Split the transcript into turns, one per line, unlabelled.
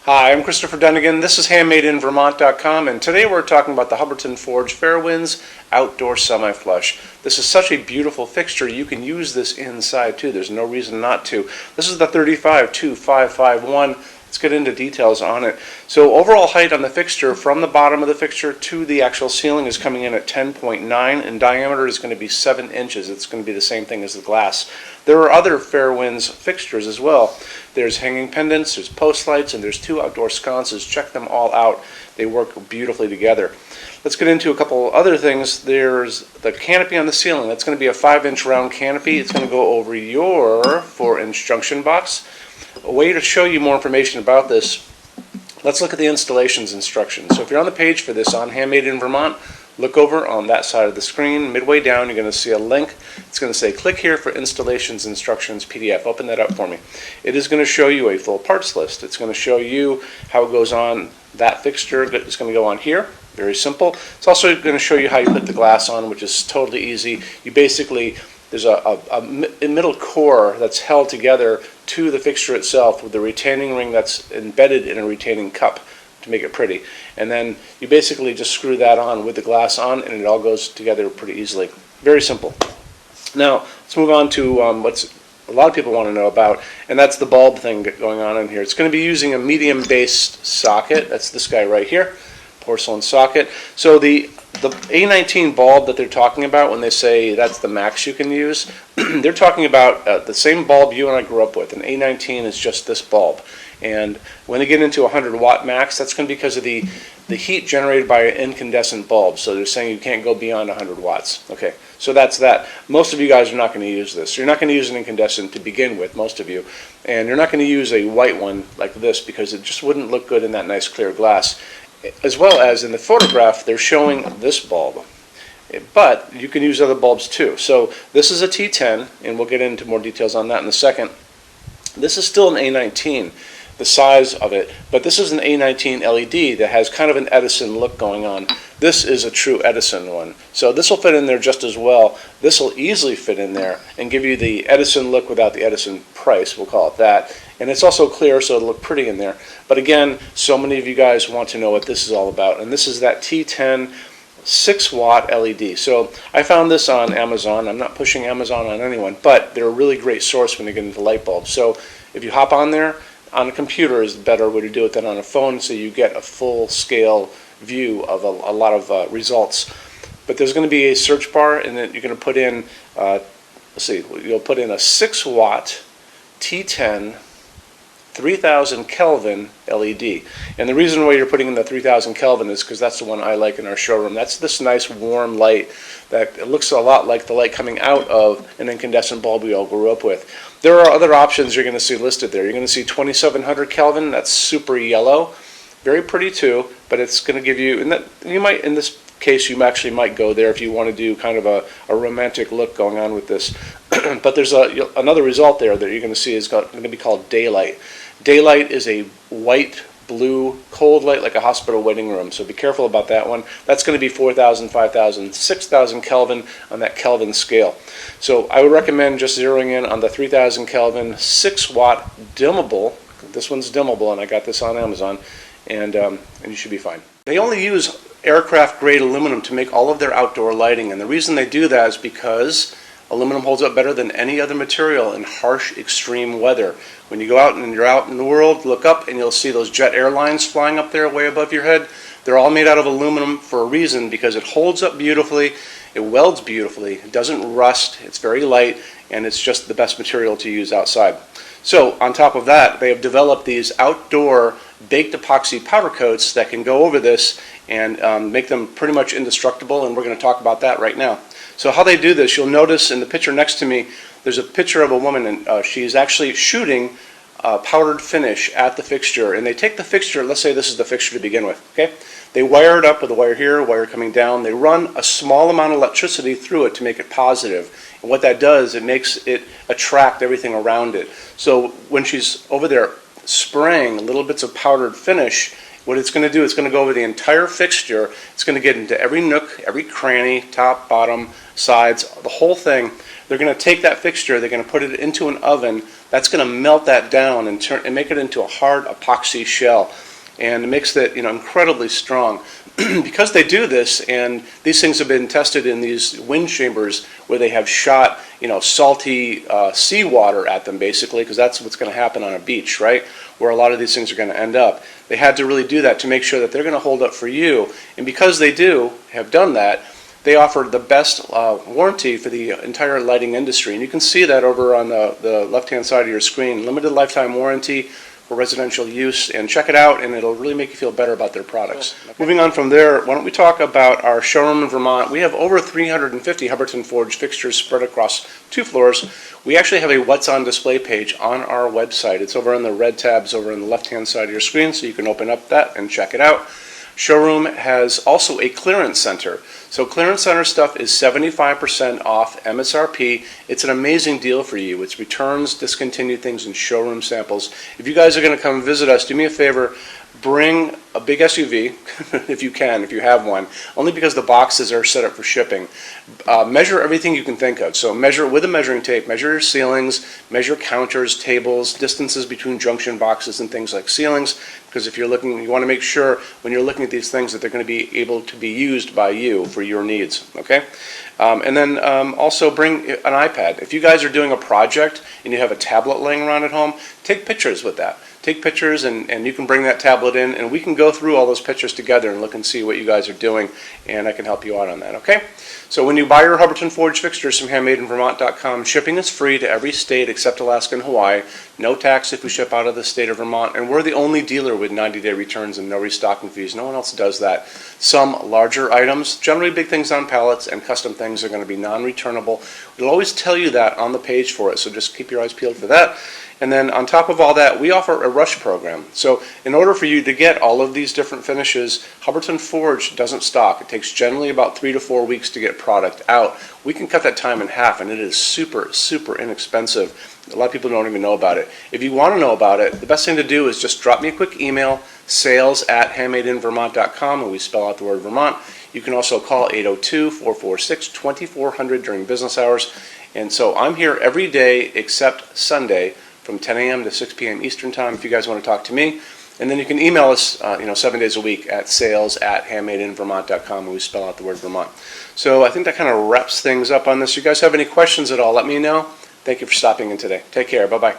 Hi, I'm Christopher Dunnigan. This is HandmadeInVermont.com, and today we're talking about the Hubbardton Forge Fairwinds Outdoor Semi-Flush. This is such a beautiful fixture. You can use this inside too. There's no reason not to. This is the 35-2-551. Let's get into details on it. So overall height on the fixture from the bottom of the fixture to the actual ceiling is coming in at 10.9, and diameter is going to be 7 inches. It's going to be the same thing as the glass. There are other Fairwinds fixtures as well. There's hanging pendants, there's post lights, and there's 2 outdoor sconces. Check them all out. They work beautifully together. Let's get into a couple other things. There's the canopy on the ceiling. That's going to be a 5-inch round canopy. It's going to go over your 4-inch junction box. A way to show you more information about this, let's look at the installations instructions. So if you're on the page for this on Handmade in Vermont, look over on that side of the screen. Midway down, you're going to see a link. It's going to say, click here for installations instructions PDF. Open that up for me. It is going to show you a full parts list. It's going to show you how it goes on that fixture. It's going to go on here. Very simple. It's also going to show you how you put the glass on, which is totally easy. You basically, there's a middle core that's held together to the fixture itself with a retaining ring that's embedded in a retaining cup to make it pretty. And then you basically just screw that on with the glass on, and it all goes together pretty easily. Very simple. Now, let's move on to what's a lot of people want to know about, and that's the bulb thing going on in here. It's going to be using a medium-based socket. That's this guy right here, porcelain socket. So the A19 bulb that they're talking about when they say that's the max you can use, they're talking about the same bulb you and I grew up with. An A19 is just this bulb. And when they get into 100-watt max, that's going to be because of the heat generated by an incandescent bulb. So they're saying you can't go beyond 100 watts. Okay, so that's that. Most of you guys are not going to use this. You're not going to use an incandescent to begin with, most of you. And you're not going to use a white one like this because it just wouldn't look good in that nice clear glass. As well as in the photograph, they're showing this bulb. But you can use other bulbs too. So this is a T10, and we'll get into more details on that in a second. This is still an A19, the size of it, but this is an A19 LED that has kind of an Edison look going on. This is a true Edison one. So this will fit in there just as well. This will easily fit in there and give you the Edison look without the Edison price, we'll call it that. And it's also clear, so it'll look pretty in there. But again, so many of you guys want to know what this is all about, and this is that T10 6-watt LED. So I found this on Amazon. I'm not pushing Amazon on anyone, but they're a really great source when you get into light bulbs. So if you hop on there, on a computer is the better way to do it than on a phone, so you get a full-scale view of a lot of results. But there's going to be a search bar, and then you're going to put in, let's see, you'll put in a 6-watt T10 3000 Kelvin LED. And the reason why you're putting in the 3000 Kelvin is because that's the one I like in our showroom. That's this nice warm light that it looks a lot like the light coming out of an incandescent bulb we all grew up with. There are other options you're going to see listed there. You're going to see 2700 Kelvin. That's super yellow. Very pretty too, but it's going to give you, and that you might, in this case, you actually might go there if you want to do kind of a romantic look going on with this. But there's another result there that you're going to see is going to be called daylight. Daylight is a white, blue, cold light like a hospital waiting room, so be careful about that one. That's going to be 4,000, 5,000, 6,000 Kelvin on that Kelvin scale. So I would recommend just zeroing in on the 3,000 Kelvin 6-watt dimmable. This one's dimmable, and I got this on Amazon, and you should be fine. They only use aircraft-grade aluminum to make all of their outdoor lighting, and the reason they do that is because aluminum holds up better than any other material in harsh, extreme weather. When you go out and you're out in the world, look up and you'll see those jet airlines flying up there way above your head. They're all made out of aluminum for a reason, because it holds up beautifully, it welds beautifully, it doesn't rust, it's very light, and it's just the best material to use outside. So on top of that, they have developed these outdoor baked epoxy powder coats that can go over this and make them pretty much indestructible, and we're going to talk about that right now. So how they do this, you'll notice in the picture next to me, there's a picture of a woman, and she's actually shooting powdered finish at the fixture. And they take the fixture, let's say this is the fixture to begin with, okay? They wire it up with a wire here, a wire coming down. They run a small amount of electricity through it to make it positive. And what that does, it makes it attract everything around it. So when she's over there spraying little bits of powdered finish, what it's going to do, it's going to go over the entire fixture. It's going to get into every nook, every cranny, top, bottom, sides, the whole thing. They're going to take that fixture, they're going to put it into an oven that's going to melt that down and make it into a hard epoxy shell, and it makes it incredibly strong. Because they do this, and these things have been tested in these wind chambers where they have shot salty seawater at them, basically, because that's what's going to happen on a beach, right, where a lot of these things are going to end up. They had to really do that to make sure that they're going to hold up for you, and because they have done that, they offer the best warranty for the entire lighting industry. And you can see that over on the left-hand side of your screen. Limited lifetime warranty for residential use, and check it out, and it'll really make you feel better about their products. Cool. Okay. Moving on from there, why don't we talk about our showroom in Vermont. We have over 350 Hubbardton Forge fixtures spread across 2 floors. We actually have a What's on Display page on our website. It's over in the red tabs over on the left-hand side of your screen, so you can open up that and check it out. Showroom has also a clearance center. So clearance center stuff is 75% off MSRP. It's an amazing deal for you. It's returns, discontinued things, and showroom samples. If you guys are going to come visit us, do me a favor, bring a big SUV, if you can, if you have one, only because the boxes are set up for shipping. Measure everything you can think of. So measure with a measuring tape, measure your ceilings, measure counters, tables, distances between junction boxes and things like ceilings, because if you're looking, you want to make sure when you're looking at these things that they're going to be able to be used by you for your needs, okay? And then also bring an iPad. If you guys are doing a project and you have a tablet laying around at home, take pictures with that. Take pictures, and you can bring that tablet in, and we can go through all those pictures together and look and see what you guys are doing, and I can help you out on that, okay? So when you buy your Hubbardton Forge fixtures from HandmadeInVermont.com, shipping is free to every state except Alaska and Hawaii. No tax if we ship out of the state of Vermont, and we're the only dealer with 90-day returns and no restocking fees. No one else does that. Some larger items, generally big things on pallets, and custom things are going to be non-returnable. We'll always tell you that on the page for it, so just keep your eyes peeled for that. And then on top of all that, we offer a rush program. So in order for you to get all of these different finishes, Hubbardton Forge doesn't stock. It takes generally about 3 to 4 weeks to get product out. We can cut that time in half, and it is super, super inexpensive. A lot of people don't even know about it. If you want to know about it, the best thing to do is just drop me a quick email, sales@HandmadeInVermont.com, and we spell out the word Vermont. You can also call 802-446-2400 during business hours. And so I'm here every day except Sunday, from 10 a.m. to 6 p.m. Eastern Time if you guys want to talk to me. And then you can email us 7 days a week at sales@HandmadeInVermont.com, and we spell out the word Vermont. So I think that kind of wraps things up on this. You guys have any questions at all, let me know. Thank you for stopping in today. Take care. Bye-bye.